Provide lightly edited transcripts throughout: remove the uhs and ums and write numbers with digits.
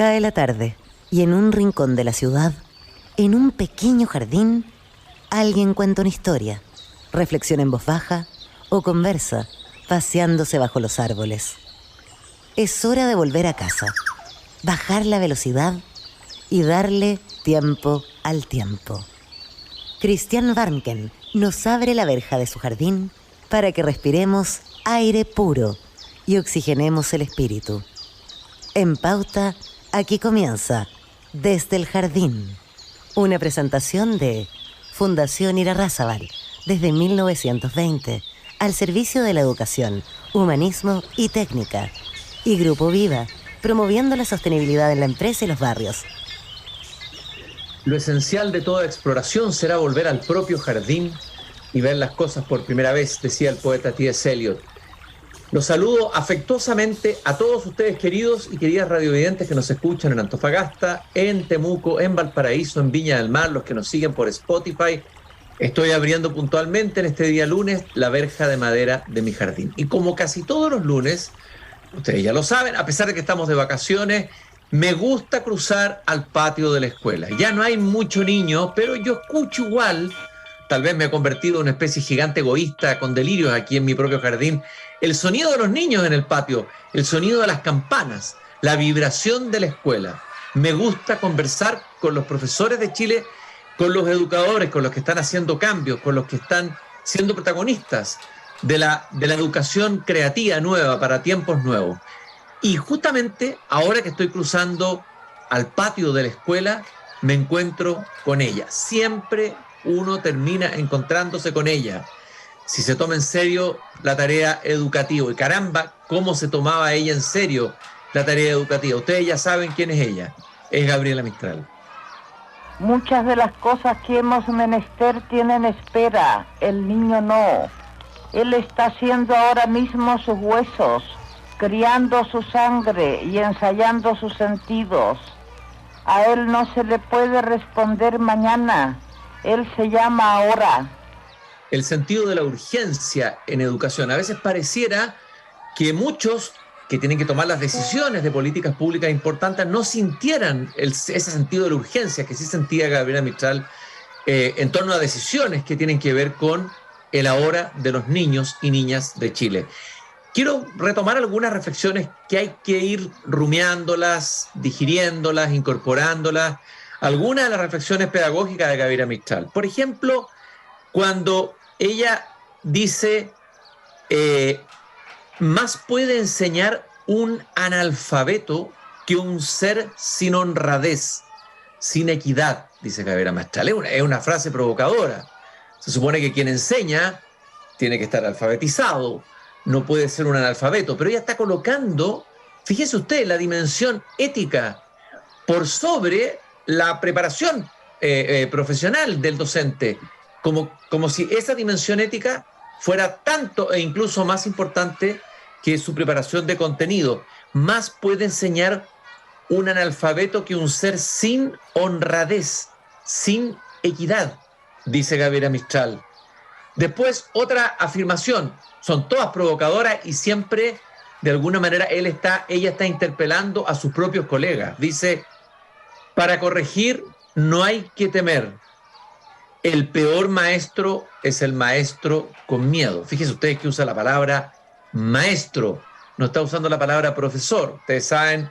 Cae la tarde y en un rincón de la ciudad, en un pequeño jardín, alguien cuenta una historia, reflexiona en voz baja o conversa, paseándose bajo los árboles. Es hora de volver a casa, bajar la velocidad y darle tiempo al tiempo. Christian Warnken nos abre la verja de su jardín para que respiremos aire puro y oxigenemos el espíritu. En Pauta, aquí comienza Desde el Jardín, una presentación de Fundación Irarrázaval, desde 1920, al servicio de la educación, humanismo y técnica, y Grupo Viva, promoviendo la sostenibilidad en la empresa y los barrios. Lo esencial de toda exploración será volver al propio jardín y ver las cosas por primera vez, decía el poeta T.S. Eliot. Los saludo afectuosamente a todos ustedes, queridos y queridas radiovidentes que nos escuchan en Antofagasta, en Temuco, en Valparaíso, en Viña del Mar, los que nos siguen por Spotify. Estoy abriendo puntualmente en este día lunes la verja de madera de mi jardín. Y como casi todos los lunes, ustedes ya lo saben, a pesar de que estamos de vacaciones, me gusta cruzar al patio de la escuela. Ya no hay mucho niño, pero yo escucho igual. Tal vez me he convertido en una especie gigante egoísta con delirios aquí en mi propio jardín. El sonido de los niños en el patio, el sonido de las campanas, la vibración de la escuela. Me gusta conversar con los profesores de Chile, con los educadores, con los que están haciendo cambios, con los que están siendo protagonistas de la educación creativa nueva para tiempos nuevos. Y justamente ahora que estoy cruzando al patio de la escuela, me encuentro con ella. Siempre uno termina encontrándose con ella, si se toma en serio la tarea educativa. Y caramba, cómo se tomaba ella en serio la tarea educativa. Ustedes ya saben quién es ella. Es Gabriela Mistral. Muchas de las cosas que hemos menester tienen espera, el niño no. Él está haciendo ahora mismo sus huesos, criando su sangre y ensayando sus sentidos. A él no se le puede responder mañana. Él se llama ahora. El sentido de la urgencia en educación. A veces pareciera que muchos que tienen que tomar las decisiones de políticas públicas importantes no sintieran ese sentido de la urgencia que sí sentía Gabriela Mistral en torno a decisiones que tienen que ver con el ahora de los niños y niñas de Chile. Quiero retomar algunas reflexiones que hay que ir rumiándolas, digiriéndolas, incorporándolas. Algunas de las reflexiones pedagógicas de Gabriela Mistral. Por ejemplo, cuando ella dice, más puede enseñar un analfabeto que un ser sin honradez, sin equidad, dice Gabriela Mistral. Es una frase provocadora. Se supone que quien enseña tiene que estar alfabetizado, no puede ser un analfabeto, pero ella está colocando, fíjese usted, la dimensión ética por sobre la preparación profesional del docente, como si esa dimensión ética fuera tanto e incluso más importante que su preparación de contenido. Más puede enseñar un analfabeto que un ser sin honradez, sin equidad, dice Gabriela Mistral. Después, otra afirmación, son todas provocadoras y siempre, de alguna manera, ella está interpelando a sus propios colegas. Dice, para corregir no hay que temer. El peor maestro es el maestro con miedo. Fíjense ustedes que usa la palabra maestro, no está usando la palabra profesor. Ustedes saben,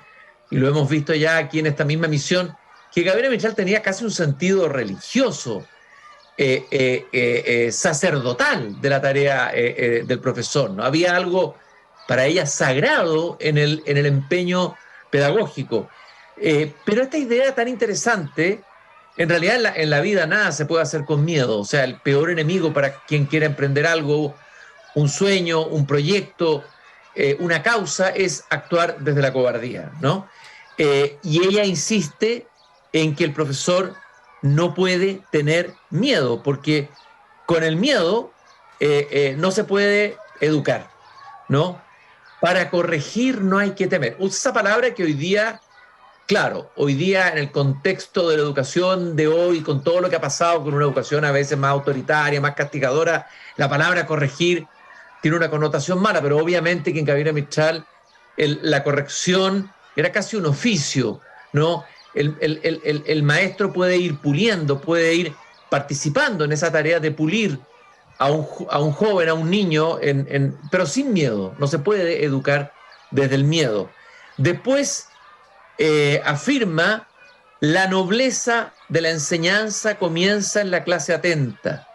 y lo hemos visto ya aquí en esta misma misión, que Gabriela Mistral tenía casi un sentido religioso, sacerdotal de la tarea del profesor, ¿no? Había algo para ella sagrado en el empeño pedagógico. Pero esta idea tan interesante, en realidad en la vida nada se puede hacer con miedo. O sea, el peor enemigo para quien quiera emprender algo, un sueño, un proyecto, una causa, es actuar desde la cobardía, ¿no? Y ella insiste en que el profesor no puede tener miedo, porque con el miedo no se puede educar, ¿no? Para corregir no hay que temer. Usa esa palabra que hoy día, claro, hoy día en el contexto de la educación de hoy, con todo lo que ha pasado con una educación a veces más autoritaria, más castigadora, la palabra corregir tiene una connotación mala, pero obviamente que en Gabriela Mistral la corrección era casi un oficio. ¿no? El maestro puede ir puliendo, puede ir participando en esa tarea de pulir a un joven, a un niño, pero sin miedo. No se puede educar desde el miedo. Después afirma: la nobleza de la enseñanza comienza en la clase atenta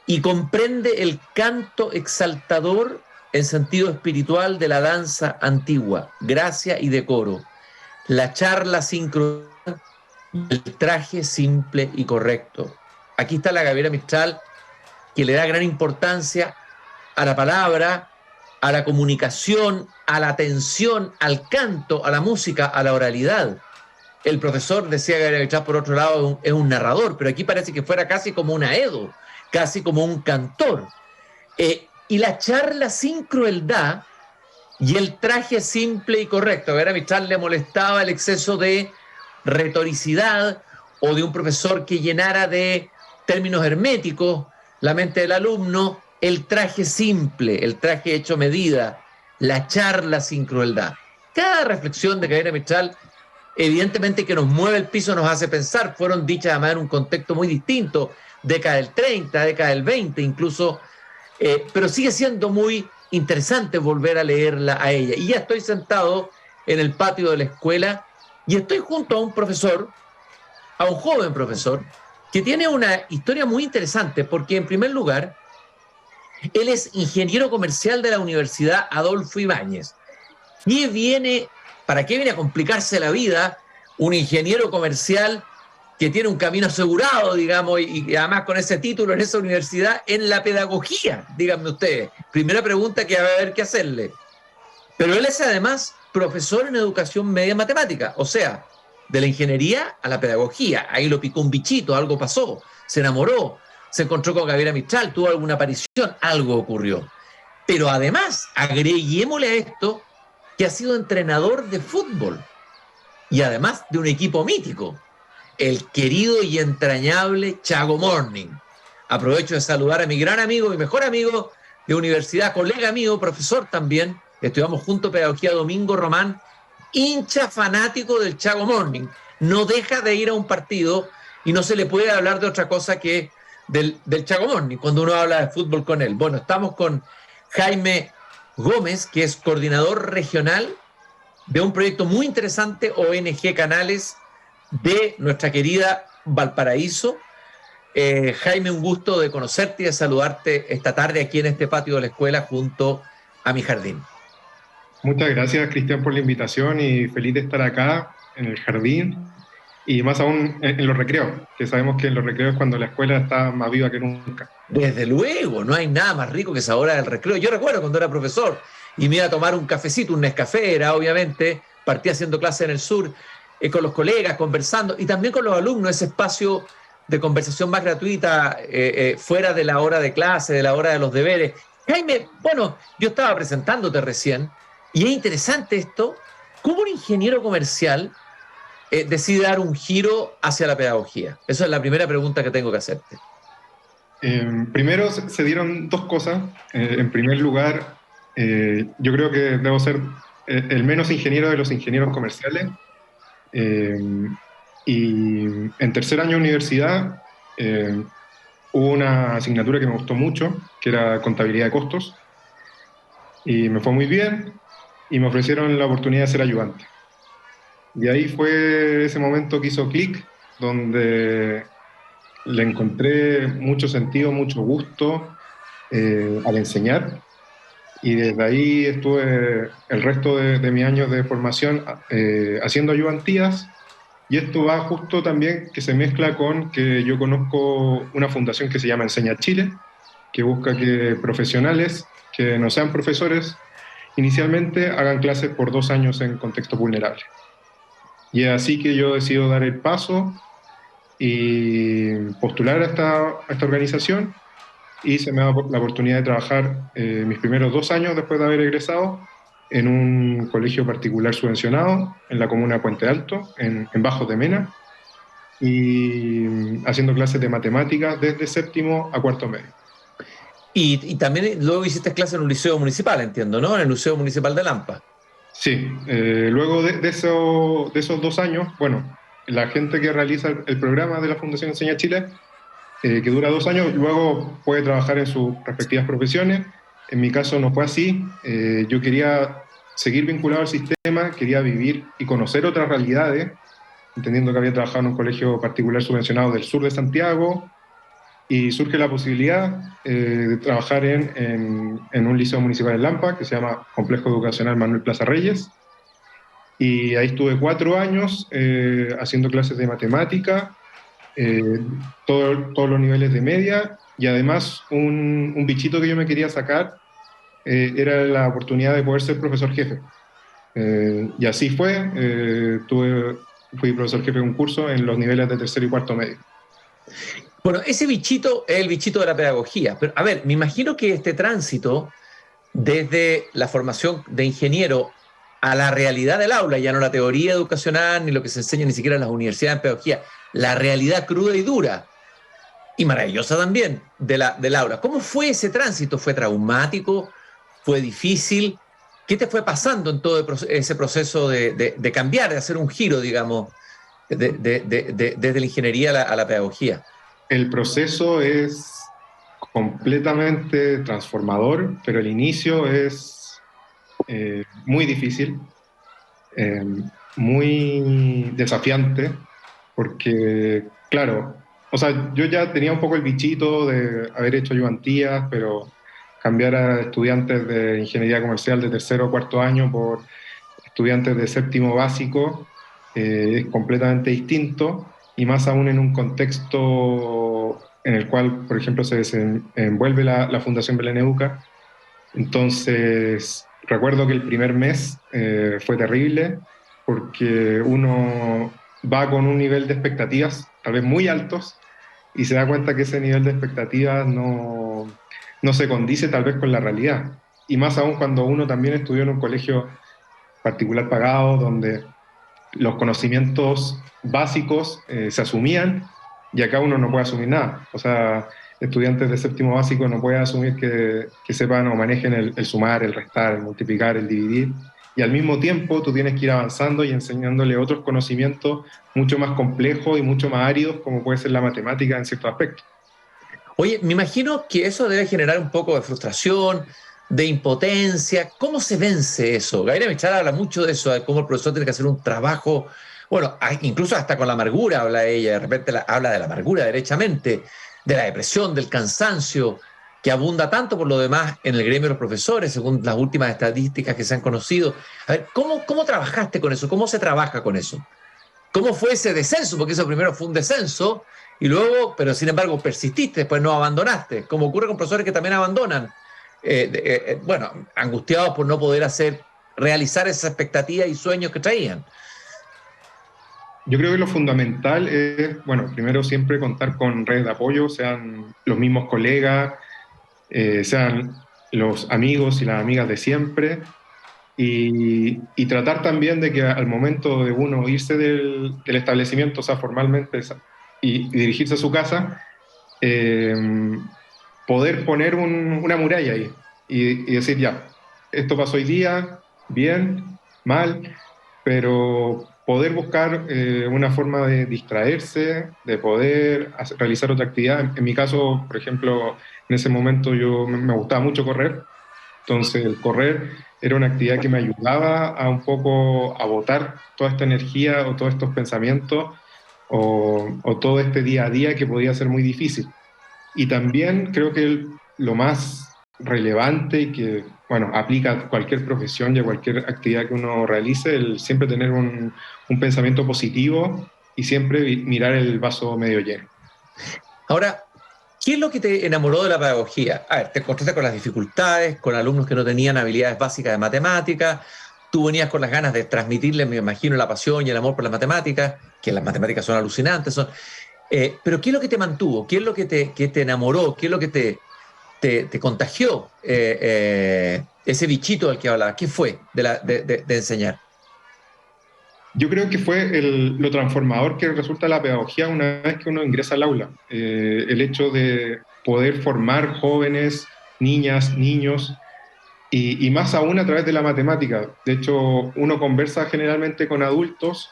y comprende el canto exaltador en sentido espiritual de la danza antigua, gracia y decoro, la charla sin crueldad, el traje simple y correcto. Aquí está la Gabriela Mistral, que le da gran importancia a la palabra, a la comunicación, a la atención, al canto, a la música, a la oralidad. El profesor, decía Gabriela Mistral, por otro lado, es un narrador, pero aquí parece que fuera casi como un aedo, casi como un cantor. Y la charla sin crueldad y el traje simple y correcto. A Gabriela Mistral le molestaba el exceso de retoricidad o de un profesor que llenara de términos herméticos la mente del alumno. El traje simple, el traje hecho medida, la charla sin crueldad. Cada reflexión de Gabriela Mistral, evidentemente que nos mueve el piso, nos hace pensar. Fueron dichas además en un contexto muy distinto, década del 30, década del 20 incluso, pero sigue siendo muy interesante volver a leerla a ella. Y ya estoy sentado en el patio de la escuela y estoy junto a un profesor, a un joven profesor, que tiene una historia muy interesante, porque en primer lugar, él es ingeniero comercial de la Universidad Adolfo Ibáñez. ¿Para qué viene a complicarse la vida un ingeniero comercial que tiene un camino asegurado, digamos, y además con ese título en esa universidad, en la pedagogía? Díganme ustedes. Primera pregunta que va a haber que hacerle. Pero él es además profesor en educación media matemática, o sea, de la ingeniería a la pedagogía. Ahí lo picó un bichito, algo pasó, se enamoró, se encontró con Gabriela Mistral, tuvo alguna aparición, algo ocurrió. Pero además, agreguémosle a esto que ha sido entrenador de fútbol y además de un equipo mítico, el querido y entrañable Chago Morning. Aprovecho de saludar a mi gran amigo, mi mejor amigo de universidad, colega mío, profesor también, estudiamos juntos pedagogía, Domingo Román, hincha fanático del Chago Morning. No deja de ir a un partido y no se le puede hablar de otra cosa que del Chago Morning cuando uno habla de fútbol con él. Bueno, estamos con Jaime Gómez, que es coordinador regional de un proyecto muy interesante, ONG Canales, de nuestra querida Valparaíso. Jaime, un gusto de conocerte y de saludarte esta tarde aquí en este patio de la escuela junto a mi jardín. Muchas gracias, Cristian, por la invitación y feliz de estar acá en el jardín y más aún en los recreos, que sabemos que en los recreos es cuando la escuela está más viva que nunca. Desde luego, no hay nada más rico que esa hora del recreo. Yo recuerdo cuando era profesor y me iba a tomar un cafecito, un Nescafé, era obviamente, partía haciendo clase en el sur, con los colegas, conversando, y también con los alumnos, ese espacio de conversación más gratuita, fuera de la hora de clase, de la hora de los deberes. Jaime, bueno, yo estaba presentándote recién, y es interesante esto, cómo un ingeniero comercial decide dar un giro hacia la pedagogía. Esa es la primera pregunta que tengo que hacerte. Primero se dieron dos cosas. En primer lugar, yo creo que debo ser el menos ingeniero de los ingenieros comerciales. Y en tercer año de universidad hubo una asignatura que me gustó mucho, que era contabilidad de costos, y me fue muy bien y me ofrecieron la oportunidad de ser ayudante. Y ahí fue ese momento que hizo clic, donde le encontré mucho sentido, mucho gusto al enseñar, y desde ahí estuve el resto de mis años de formación haciendo ayudantías. Y esto va justo también que se mezcla con que yo conozco una fundación que se llama Enseña Chile, que busca que profesionales que no sean profesores inicialmente hagan clases por 2 años en contexto vulnerable. Y es así que yo decido dar el paso y postular a esta organización, y se me da la oportunidad de trabajar mis primeros 2 años después de haber egresado en un colegio particular subvencionado en la comuna de Puente Alto, en Bajos de Mena, y haciendo clases de matemáticas desde séptimo a cuarto medio. Y también luego hiciste clases en un liceo municipal, entiendo, ¿no? En el Liceo Municipal de Lampa. Sí, luego de esos 2 años, bueno, la gente que realiza el programa de la Fundación Enseña Chile, que dura 2 años, luego puede trabajar en sus respectivas profesiones. En mi caso no fue así. Yo quería seguir vinculado al sistema, quería vivir y conocer otras realidades, entendiendo que había trabajado en un colegio particular subvencionado del sur de Santiago, y surge la posibilidad de trabajar en un liceo municipal en Lampa, que se llama Complejo Educacional Manuel Plaza Reyes, y ahí estuve 4 años haciendo clases de matemática, eh, todos los niveles de media, y además un bichito que yo me quería sacar era la oportunidad de poder ser profesor jefe. Y así fue, fui profesor jefe de un curso en los niveles de tercero y cuarto medio. Bueno, ese bichito es el bichito de la pedagogía. Pero, a ver, me imagino que este tránsito desde la formación de ingeniero a la realidad del aula, ya no la teoría educacional ni lo que se enseña ni siquiera en las universidades en pedagogía, la realidad cruda y dura, y maravillosa también, del aula. ¿Cómo fue ese tránsito? ¿Fue traumático? ¿Fue difícil? ¿Qué te fue pasando en todo ese proceso de cambiar, de hacer un giro, digamos, desde la ingeniería a la pedagogía? El proceso es completamente transformador, pero el inicio es muy difícil, eh, muy desafiante, porque, claro, o sea, yo ya tenía un poco el bichito de haber hecho ayudantías, pero cambiar a estudiantes de ingeniería comercial de tercero o cuarto año por estudiantes de séptimo básico es completamente distinto, y más aún en un contexto en el cual, por ejemplo, se desenvuelve la Fundación Belén Educa. Entonces, recuerdo que el primer mes fue terrible porque uno va con un nivel de expectativas tal vez muy altos y se da cuenta que ese nivel de expectativas no se condice tal vez con la realidad. Y más aún cuando uno también estudió en un colegio particular pagado, donde los conocimientos básicos se asumían, y acá uno no puede asumir nada. O sea, estudiantes de séptimo básico no pueden asumir que sepan o manejen el sumar, el restar, el multiplicar, el dividir, y al mismo tiempo tú tienes que ir avanzando y enseñándole otros conocimientos mucho más complejos y mucho más áridos, como puede ser la matemática en ciertos aspectos. Oye, me imagino que eso debe generar un poco de frustración, de impotencia. ¿Cómo se vence eso? Gabriela Mechal habla mucho de eso, de cómo el profesor tiene que hacer un trabajo, bueno, incluso hasta con la amargura habla ella, de repente habla de la amargura derechamente, de la depresión, del cansancio, que abunda tanto por lo demás en el gremio de los profesores, según las últimas estadísticas que se han conocido. A ver, ¿cómo trabajaste con eso? ¿Cómo se trabaja con eso? ¿Cómo fue ese descenso? Porque eso primero fue un descenso y luego, pero sin embargo persististe, después no abandonaste, como ocurre con profesores que también abandonan, bueno, angustiados por no poder realizar esas expectativas y sueños que traían. Yo creo que lo fundamental es, bueno, primero siempre contar con redes de apoyo, sean los mismos colegas, sean los amigos y las amigas de siempre, y tratar también de que al momento de uno irse del establecimiento, o sea, formalmente, y dirigirse a su casa, eh, poder poner una muralla ahí y decir, ya, esto pasó hoy día, bien, mal, pero poder buscar una forma de distraerse, de poder realizar otra actividad. En mi caso, por ejemplo, en ese momento yo me gustaba mucho correr, entonces el correr era una actividad que me ayudaba a un poco a botar toda esta energía o todos estos pensamientos o todo este día a día que podía ser muy difícil. Y también creo que lo más relevante y que, bueno, aplica a cualquier profesión y a cualquier actividad que uno realice, el siempre tener un pensamiento positivo y siempre mirar el vaso medio lleno. Ahora, ¿qué es lo que te enamoró de la pedagogía? A ver, te encontraste con las dificultades, con alumnos que no tenían habilidades básicas de matemáticas, tú venías con las ganas de transmitirles, me imagino, la pasión y el amor por las matemáticas, que las matemáticas son alucinantes, pero ¿qué es lo que te mantuvo? ¿Qué es lo que te enamoró? ¿Qué es lo que te contagió ese bichito del que hablaba? ¿Qué fue de enseñar? Yo creo que fue lo transformador que resulta la pedagogía una vez que uno ingresa al aula. El hecho de poder formar jóvenes, niñas, niños, y más aún a través de la matemática. De hecho, uno conversa generalmente con adultos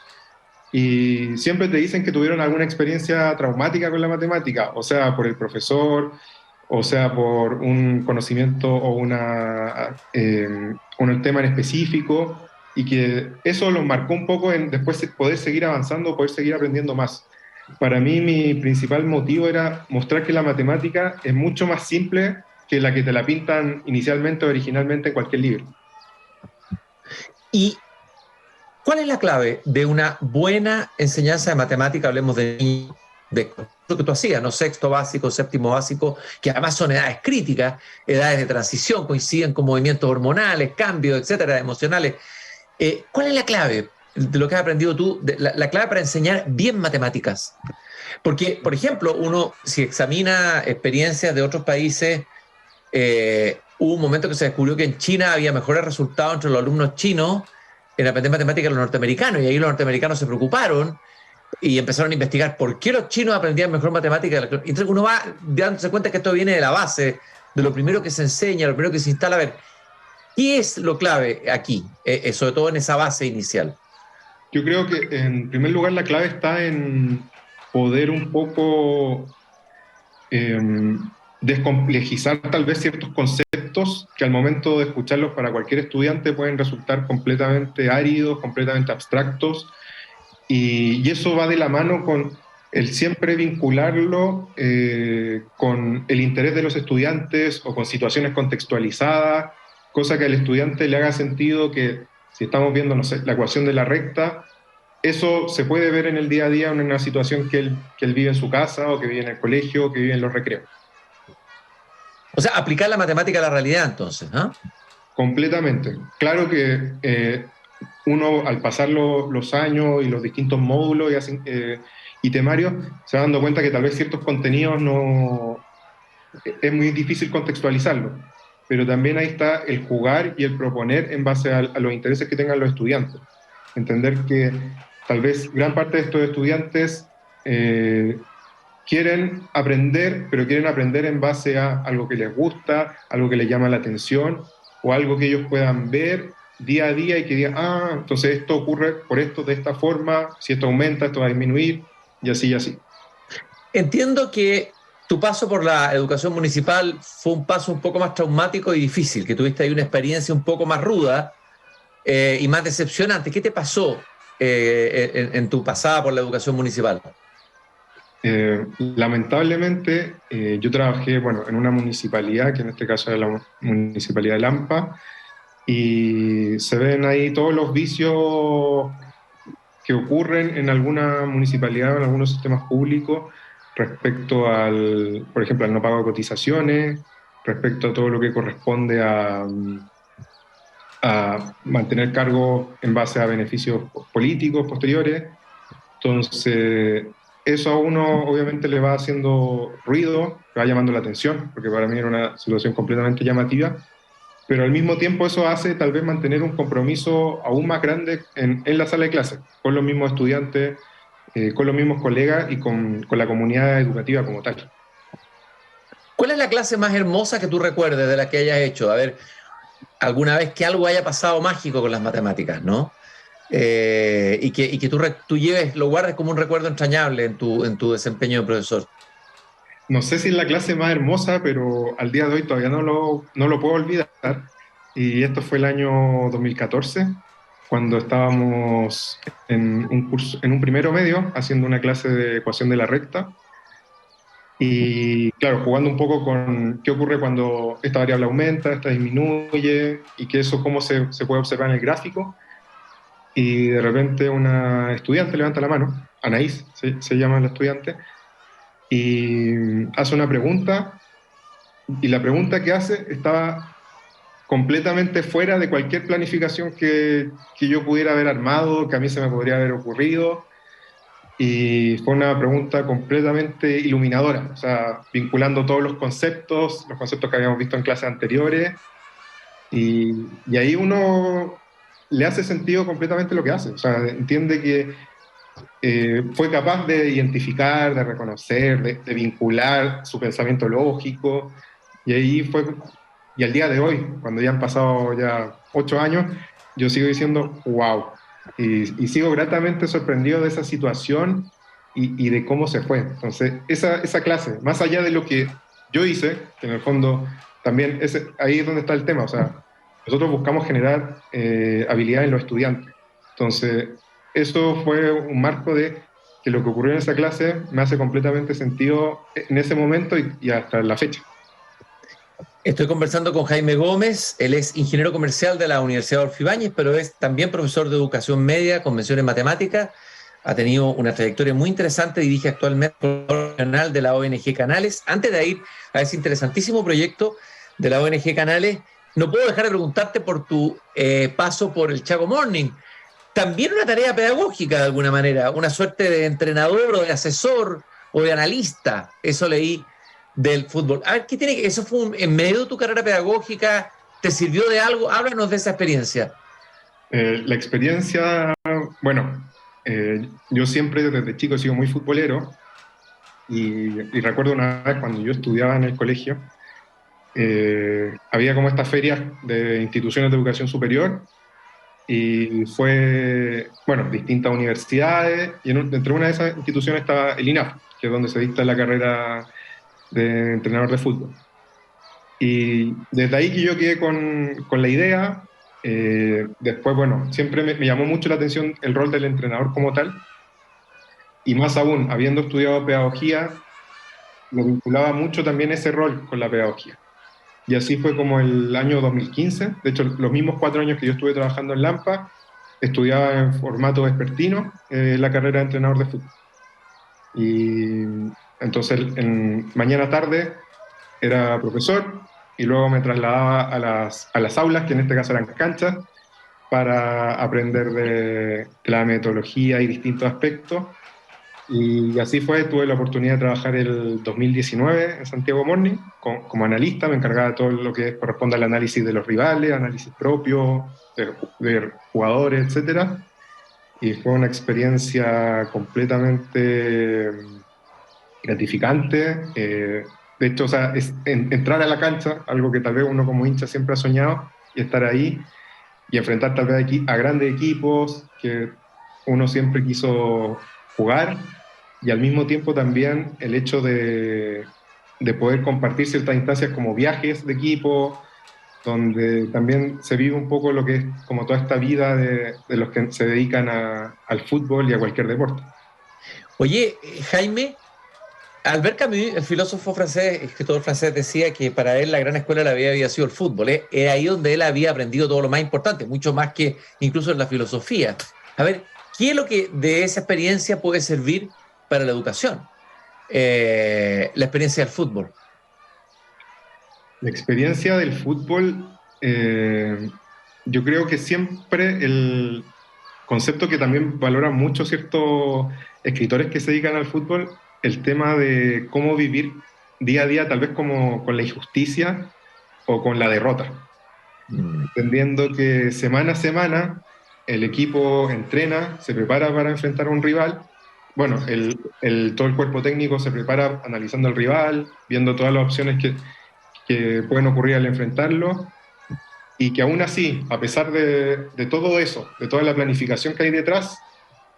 y siempre te dicen que tuvieron alguna experiencia traumática con la matemática, o sea, por el profesor, o sea, por un conocimiento o un tema en específico, y que eso los marcó un poco en después poder seguir avanzando, poder seguir aprendiendo más. Para mí, mi principal motivo era mostrar que la matemática es mucho más simple que la que te la pintan inicialmente o originalmente en cualquier libro. ¿Y cuál es la clave de una buena enseñanza de matemática? Hablemos de lo que tú hacías, ¿no? Sexto básico, séptimo básico, que además son edades críticas, edades de transición, coinciden con movimientos hormonales, cambios, etcétera, emocionales. ¿Cuál es la clave de lo que has aprendido tú, la clave para enseñar bien matemáticas? Porque, por ejemplo, uno, si examina experiencias de otros países, hubo un momento que se descubrió que en China había mejores resultados entre los alumnos chinos en aprender matemáticas que los norteamericanos, y ahí los norteamericanos se preocuparon y empezaron a investigar por qué los chinos aprendían mejor matemáticas. Entonces uno va dándose cuenta que esto viene de la base, de lo primero que se enseña, lo primero que se instala. A ver, ¿qué es lo clave aquí, sobre todo en esa base inicial? Yo creo que en primer lugar la clave está en poder un poco eh, descomplejizar tal vez ciertos conceptos que al momento de escucharlos para cualquier estudiante pueden resultar completamente áridos, completamente abstractos, y eso va de la mano con el siempre vincularlo con el interés de los estudiantes o con situaciones contextualizadas, cosa que al estudiante le haga sentido que si estamos viendo, no sé, la ecuación de la recta, eso se puede ver en el día a día en una situación que él vive en su casa o que vive en el colegio o que vive en los recreos. O sea, aplicar la matemática a la realidad, entonces, ¿no? Completamente. Claro que uno al pasar los años y los distintos módulos y temarios se va dando cuenta que tal vez ciertos contenidos no es muy difícil contextualizarlos, pero también ahí está el jugar y el proponer en base a los intereses que tengan los estudiantes. Entender que tal vez gran parte de estos estudiantes quieren aprender, pero quieren aprender en base a algo que les gusta, algo que les llama la atención, o algo que ellos puedan ver día a día y que digan, ah, entonces esto ocurre por esto, de esta forma, si esto aumenta, esto va a disminuir, y así y así. Entiendo que tu paso por la educación municipal fue un paso un poco más traumático y difícil, que tuviste ahí una experiencia un poco más ruda y más decepcionante. ¿Qué te pasó en tu pasada por la educación municipal? Lamentablemente, yo trabajé, bueno, en una municipalidad, que en este caso era la municipalidad de Lampa, y se ven ahí todos los vicios que ocurren en alguna municipalidad o en algunos sistemas públicos respecto al, por ejemplo, al no pago de cotizaciones, respecto a todo lo que corresponde a mantener cargos en base a beneficios políticos posteriores. Entonces, eso a uno obviamente le va haciendo ruido, le va llamando la atención, porque para mí era una situación completamente llamativa, pero al mismo tiempo eso hace tal vez mantener un compromiso aún más grande en la sala de clase, con los mismos estudiantes, con los mismos colegas y con la comunidad educativa como tal. ¿Cuál es la clase más hermosa que tú recuerdes de la que hayas hecho? A ver, alguna vez que algo haya pasado mágico con las matemáticas, ¿no? Y que tú lleves, lo guardes como un recuerdo entrañable en tu desempeño de profesor. No sé si es la clase más hermosa, pero al día de hoy todavía no lo puedo olvidar. Y esto fue el año 2014, cuando estábamos en un curso, en un primero medio, haciendo una clase de ecuación de la recta. Y claro, jugando un poco con qué ocurre cuando esta variable aumenta, esta disminuye, y que eso cómo se puede observar en el gráfico. Y de repente una estudiante levanta la mano, Anaís se llama la estudiante, y hace una pregunta, y la pregunta que hace estaba completamente fuera de cualquier planificación que yo pudiera haber armado, que a mí se me podría haber ocurrido, y fue una pregunta completamente iluminadora, o sea, vinculando todos los conceptos que habíamos visto en clases anteriores, y ahí uno le hace sentido completamente lo que hace, o sea, entiende que fue capaz de identificar, de reconocer, de vincular su pensamiento lógico, y ahí fue Y al día de hoy, cuando ya han pasado ya 8 años, yo sigo diciendo, wow. Y sigo gratamente sorprendido de esa situación y de cómo se fue. Entonces, esa clase, más allá de lo que yo hice, que en el fondo también ahí es donde está el tema. O sea, nosotros buscamos generar habilidad en los estudiantes. Entonces, eso fue un marco de que lo que ocurrió en esa clase me hace completamente sentido en ese momento y hasta la fecha. Estoy conversando con Jaime Gómez, él es ingeniero comercial de la Universidad Adolfo Ibáñez, pero es también profesor de educación media con mención en matemáticas, ha tenido una trayectoria muy interesante, dirige actualmente el canal de la ONG Canales. Antes de ir a ese interesantísimo proyecto de la ONG Canales, no puedo dejar de preguntarte por tu paso por el Chaco Morning. También una tarea pedagógica de alguna manera, una suerte de entrenador o de asesor o de analista, eso leí del fútbol. A ver, ¿qué tiene? ¿Eso fue en medio de tu carrera pedagógica? ¿Te sirvió de algo? Háblanos de esa experiencia. La experiencia, bueno, yo siempre desde chico he sido muy futbolero y recuerdo una vez cuando yo estudiaba en el colegio, había como estas ferias de instituciones de educación superior y fue, bueno, distintas universidades y entre una de esas instituciones estaba el INAF, que es donde se dicta la carrera de entrenador de fútbol. Y desde ahí que yo quedé con la idea. Después, bueno, siempre me llamó mucho la atención el rol del entrenador como tal, y más aún, habiendo estudiado pedagogía, lo vinculaba mucho también ese rol con la pedagogía. Y así fue como el año 2015, de hecho, los mismos 4 años que yo estuve trabajando en Lampa, estudiaba en formato vespertino la carrera de entrenador de fútbol. Y entonces, mañana tarde era profesor, y luego me trasladaba a las aulas, que en este caso eran canchas, para aprender de la metodología y distintos aspectos. Y así fue, tuve la oportunidad de trabajar el 2019 en Santiago Morning como analista, me encargaba de todo lo que corresponde al análisis de los rivales, análisis propio, de jugadores, etc. Y fue una experiencia completamente gratificante. De hecho, o sea, entrar a la cancha, algo que tal vez uno como hincha siempre ha soñado, y estar ahí y enfrentar tal vez a grandes equipos que uno siempre quiso jugar, y al mismo tiempo también el hecho de poder compartir ciertas instancias como viajes de equipo, donde también se vive un poco lo que es como toda esta vida de los que se dedican al fútbol y a cualquier deporte. Oye, Jaime, Albert Camus, el filósofo francés, escritor francés, decía que para él la gran escuela de la vida había sido el fútbol. Era ahí donde él había aprendido todo lo más importante, mucho más que incluso en la filosofía. A ver, ¿qué es lo que de esa experiencia puede servir para la educación? La experiencia del fútbol. La experiencia del fútbol, yo creo que siempre el concepto que también valoran mucho ciertos escritores que se dedican al fútbol, el tema de cómo vivir día a día, tal vez como con la injusticia o con la derrota. Entendiendo que semana a semana el equipo entrena, se prepara para enfrentar a un rival. Bueno, todo el cuerpo técnico se prepara analizando al rival, viendo todas las opciones que pueden ocurrir al enfrentarlo, y que aún así, a pesar de todo eso, de toda la planificación que hay detrás,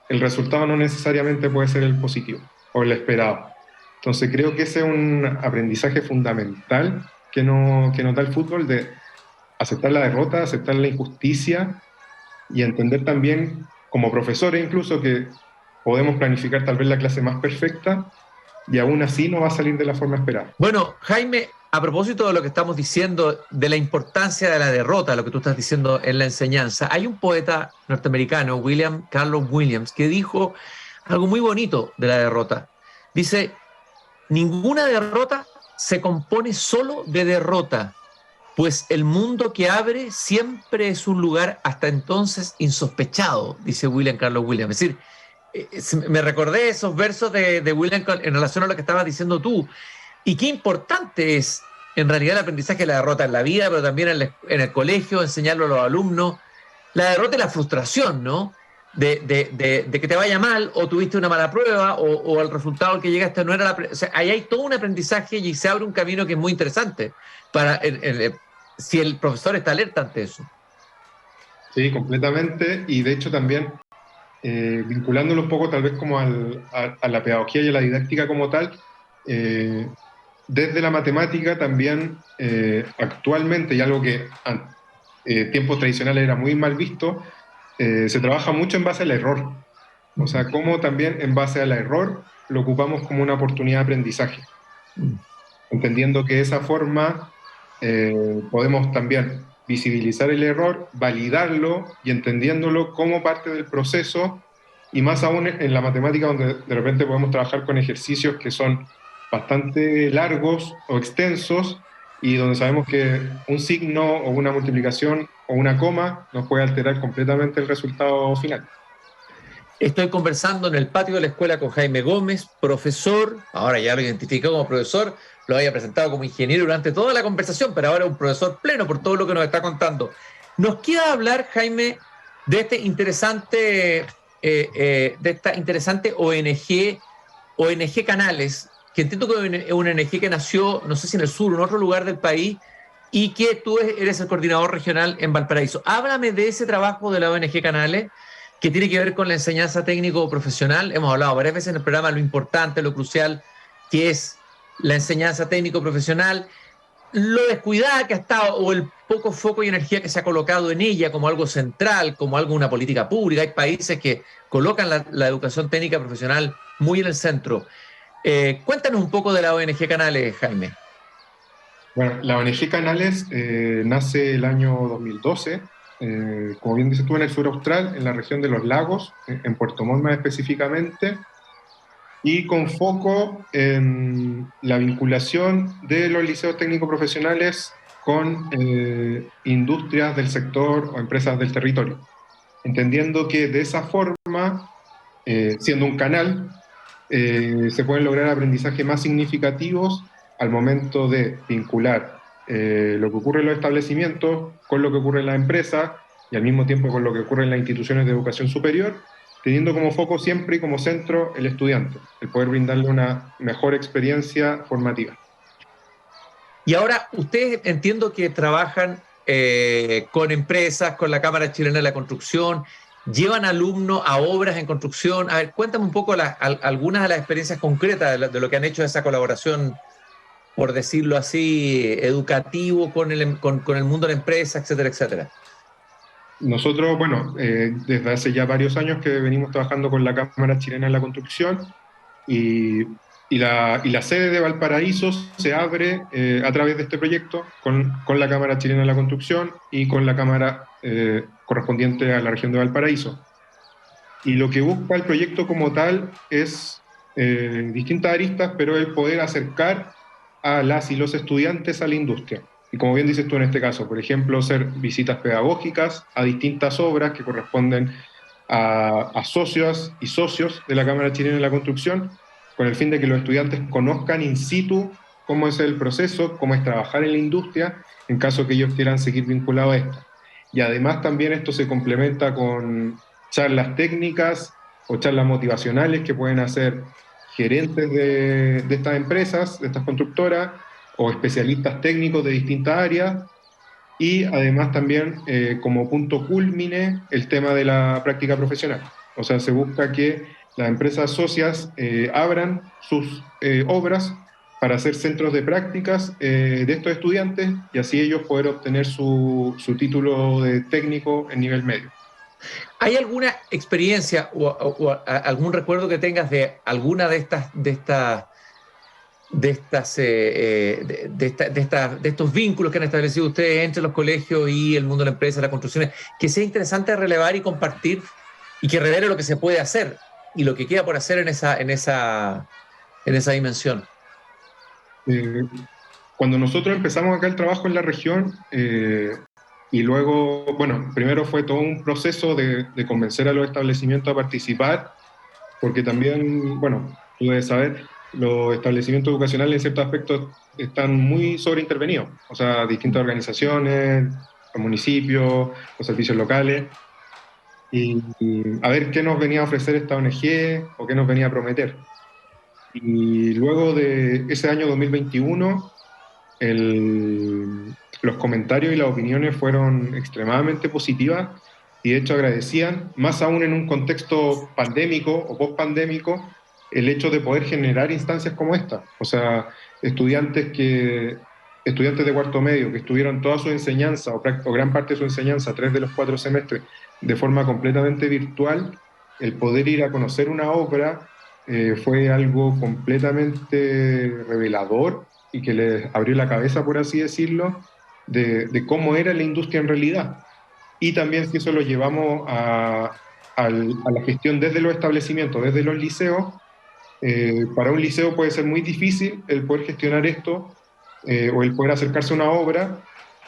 el resultado no necesariamente puede ser el positivo o el esperado. Entonces creo que ese es un aprendizaje fundamental que nos da el fútbol, de aceptar la derrota, aceptar la injusticia y entender también, como profesores incluso, que podemos planificar tal vez la clase más perfecta y aún así no va a salir de la forma esperada. Bueno, Jaime, a propósito de lo que estamos diciendo, de la importancia de la derrota, lo que tú estás diciendo en la enseñanza, hay un poeta norteamericano, William Carlos Williams, que dijo algo muy bonito de la derrota. Dice, ninguna derrota se compone solo de derrota, pues el mundo que abre siempre es un lugar hasta entonces insospechado, dice William Carlos Williams. Es decir, me recordé esos versos de William en relación a lo que estabas diciendo tú. Y qué importante es, en realidad, el aprendizaje de la derrota en la vida, pero también en el colegio, enseñarlo a los alumnos. La derrota y la frustración, ¿no? De que te vaya mal, o tuviste una mala prueba, o el resultado al que llegaste no era o sea, ahí hay todo un aprendizaje y se abre un camino que es muy interesante para si el profesor está alerta ante eso. Sí, completamente, y de hecho también vinculándolo un poco tal vez como a la pedagogía y a la didáctica como tal, desde la matemática también actualmente, y algo que tiempos tradicionales era muy mal visto, se trabaja mucho en base al error. O sea, cómo también en base al error lo ocupamos como una oportunidad de aprendizaje, entendiendo que de esa forma podemos también visibilizar el error, validarlo y entendiéndolo como parte del proceso, y más aún en la matemática, donde de repente podemos trabajar con ejercicios que son bastante largos o extensos, y donde sabemos que un signo o una multiplicación o una coma nos puede alterar completamente el resultado final. Estoy conversando en el patio de la escuela con Jaime Gómez, profesor, ahora ya lo identificó como profesor, lo había presentado como ingeniero durante toda la conversación, pero ahora un profesor pleno por todo lo que nos está contando. Nos queda hablar, Jaime, de este interesante, de esta interesante ONG Canales, que entiendo que es una ONG que nació, no sé si en el sur o en otro lugar del país, y que tú eres el coordinador regional en Valparaíso. Háblame de ese trabajo de la ONG Canales, que tiene que ver con la enseñanza técnico-profesional. Hemos hablado varias veces en el programa lo importante, lo crucial que es la enseñanza técnico-profesional, lo descuidada que ha estado o el poco foco y energía que se ha colocado en ella como algo central, como algo una política pública. Hay países que colocan la educación técnica profesional muy en el centro. Cuéntanos un poco de la ONG Canales, Jaime. Bueno, la ONG Canales nace el año 2012, como bien dices tú, en el sur austral, en la región de los lagos, en Puerto Montt más específicamente, y con foco en la vinculación de los liceos técnico-profesionales con industrias del sector o empresas del territorio, entendiendo que de esa forma, siendo un canal, se pueden lograr aprendizajes más significativos al momento de vincular lo que ocurre en los establecimientos con lo que ocurre en la empresa, y al mismo tiempo con lo que ocurre en las instituciones de educación superior, teniendo como foco siempre y como centro el estudiante, el poder brindarle una mejor experiencia formativa. Y ahora, ustedes entiendo que trabajan con empresas, con la Cámara Chilena de la Construcción, llevan alumnos a obras en construcción. A ver, cuéntame un poco algunas de las experiencias concretas de lo que han hecho esa colaboración, por decirlo así, educativo con el mundo de la empresa, etcétera, etcétera. Nosotros, bueno, desde hace ya varios años que venimos trabajando con la Cámara Chilena de la Construcción, y la sede de Valparaíso se abre a través de este proyecto con la Cámara Chilena de la Construcción y con la Cámara correspondiente a la región de Valparaíso. Y lo que busca el proyecto como tal es distintas aristas, pero el poder acercar a las y los estudiantes a la industria. Y como bien dices tú en este caso, por ejemplo, hacer visitas pedagógicas a distintas obras que corresponden a socios y socios de la Cámara Chilena de la Construcción, con el fin de que los estudiantes conozcan in situ cómo es el proceso, cómo es trabajar en la industria, en caso que ellos quieran seguir vinculados a esto. Y además también esto se complementa con charlas técnicas o charlas motivacionales que pueden hacer gerentes de estas empresas, de estas constructoras, o especialistas técnicos de distintas áreas, y además también como punto cúlmine el tema de la práctica profesional. O sea, se busca que las empresas socias abran sus obras para hacer centros de prácticas de estos estudiantes, y así ellos poder obtener su título de técnico en nivel medio. ¿Hay alguna experiencia o algún recuerdo que tengas de alguna de estos vínculos que han establecido ustedes entre los colegios y el mundo de la empresa, las construcciones, que sea interesante relevar y compartir, y que revele lo que se puede hacer y lo que queda por hacer en esa dimensión? Cuando nosotros empezamos acá el trabajo en la región, y luego, bueno, primero fue todo un proceso de convencer a los establecimientos a participar, porque también, bueno, tú debes saber, los establecimientos educacionales en ciertos aspectos están muy sobreintervenidos, o sea, distintas organizaciones, los municipios, los servicios locales, y a ver qué nos venía a ofrecer esta ONG o qué nos venía a prometer. Y luego de ese año 2021, los comentarios y las opiniones fueron extremadamente positivas y de hecho agradecían, más aún en un contexto pandémico o post-pandémico, el hecho de poder generar instancias como esta. O sea, estudiantes de cuarto medio que estuvieron toda su enseñanza o gran parte de su enseñanza, 3 de los 4 semestres, de forma completamente virtual, el poder ir a conocer una obra fue algo completamente revelador y que les abrió la cabeza, por así decirlo, de cómo era la industria en realidad. Y también si eso lo llevamos a la gestión desde los establecimientos, desde los liceos, para un liceo puede ser muy difícil el poder gestionar esto o el poder acercarse a una obra,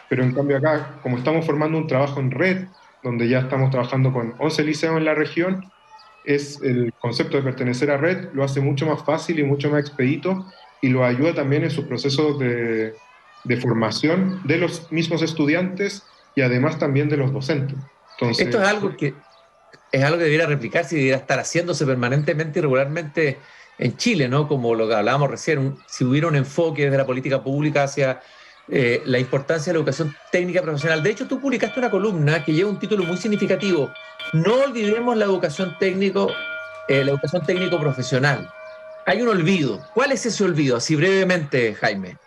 pero en cambio acá, como estamos formando un trabajo en red, donde ya estamos trabajando con 11 liceos en la región, el concepto de pertenecer a red lo hace mucho más fácil y mucho más expedito y lo ayuda también en sus procesos de formación de los mismos estudiantes y además también de los docentes. Entonces, esto es algo que debiera replicarse y debiera estar haciéndose permanentemente y regularmente en Chile, ¿no? Como lo que hablábamos recién, si hubiera un enfoque desde la política pública hacia la importancia de la educación técnica profesional. De hecho, tú publicaste una columna que lleva un título muy significativo: no olvidemos la educación técnico profesional. Hay un olvido. ¿Cuál es ese olvido? Así brevemente, Jaime.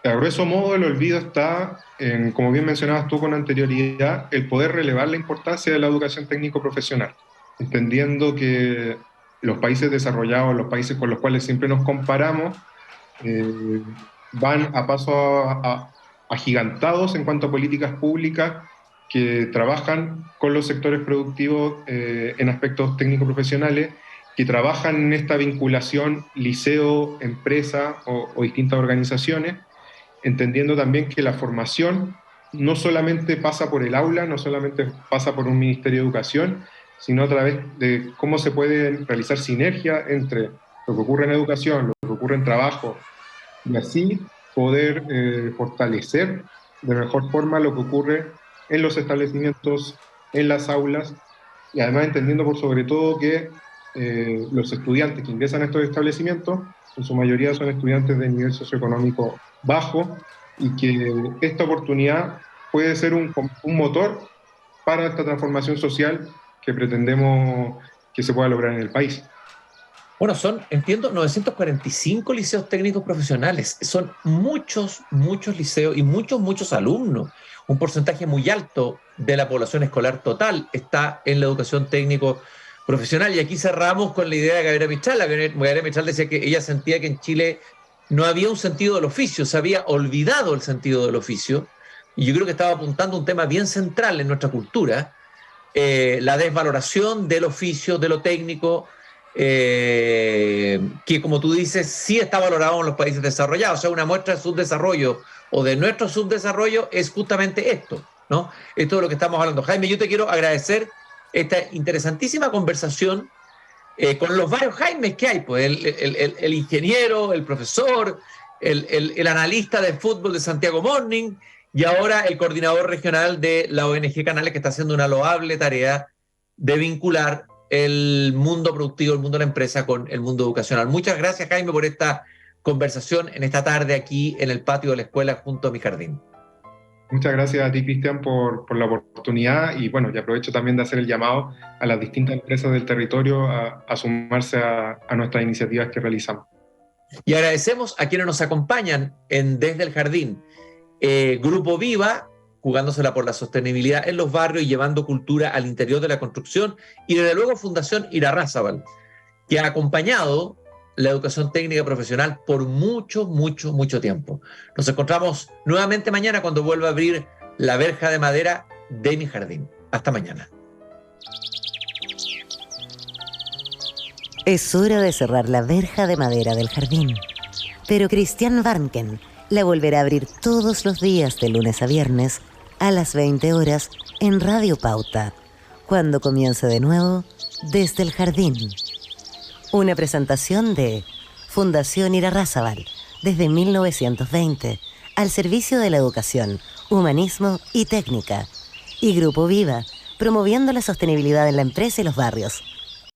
A grueso modo, el olvido está en, como bien mencionabas tú con anterioridad, el poder relevar la importancia de la educación técnico-profesional, entendiendo que los países desarrollados, los países con los cuales siempre nos comparamos, van a paso agigantados en cuanto a políticas públicas que trabajan con los sectores productivos en aspectos técnico-profesionales, que trabajan en esta vinculación liceo, empresa o distintas organizaciones, entendiendo también que la formación no solamente pasa por el aula, no solamente pasa por un Ministerio de Educación, sino a través de cómo se puede realizar sinergia entre lo que ocurre en educación, lo que ocurre en trabajo, y así poder fortalecer de mejor forma lo que ocurre en los establecimientos, en las aulas, y además entendiendo por sobre todo que los estudiantes que ingresan a estos establecimientos, en su mayoría son estudiantes de nivel socioeconómico bajo, y que esta oportunidad puede ser un motor para esta transformación social que pretendemos que se pueda lograr en el país. Bueno, entiendo, 945 liceos técnicos profesionales. Son muchos liceos y muchos alumnos. Un porcentaje muy alto de la población escolar total está en la educación técnico profesional. Y aquí cerramos con la idea de Gabriela Mistral. Gabriela Mistral decía que ella sentía que en Chile no había un sentido del oficio, se había olvidado el sentido del oficio. Y yo creo que estaba apuntando a un tema bien central en nuestra cultura, la desvaloración del oficio, de lo técnico, que como tú dices, sí está valorado en los países desarrollados. O sea, una muestra de subdesarrollo o de nuestro subdesarrollo es justamente esto, ¿no? Esto es de lo que estamos hablando. Jaime, yo te quiero agradecer esta interesantísima conversación con los varios Jaimes que hay, pues el ingeniero, el profesor, el analista de fútbol de Santiago Morning y ahora el coordinador regional de la ONG Canales, que está haciendo una loable tarea de vincular el mundo productivo, el mundo de la empresa con el mundo educacional. Muchas gracias, Jaime, por esta conversación en esta tarde aquí en el patio de la escuela junto a mi jardín. Muchas gracias a ti, Cristian, por la oportunidad y bueno, y aprovecho también de hacer el llamado a las distintas empresas del territorio a sumarse a nuestras iniciativas que realizamos. Y agradecemos a quienes nos acompañan Desde el Jardín. Grupo Viva, jugándosela por la sostenibilidad en los barrios y llevando cultura al interior de la construcción, y desde luego Fundación Irarrázaval, que ha acompañado la educación técnica profesional por mucho tiempo. Nos encontramos nuevamente mañana cuando vuelva a abrir la verja de madera de mi jardín. Hasta mañana. Es hora de cerrar la verja de madera del jardín. Pero Cristian Warnken la volverá a abrir todos los días de lunes a viernes a las 20 horas en Radio Pauta, cuando comience de nuevo Desde el Jardín. Una presentación de Fundación Irarrázaval, desde 1920, al servicio de la educación, humanismo y técnica. Y Grupo Viva, promoviendo la sostenibilidad en la empresa y los barrios.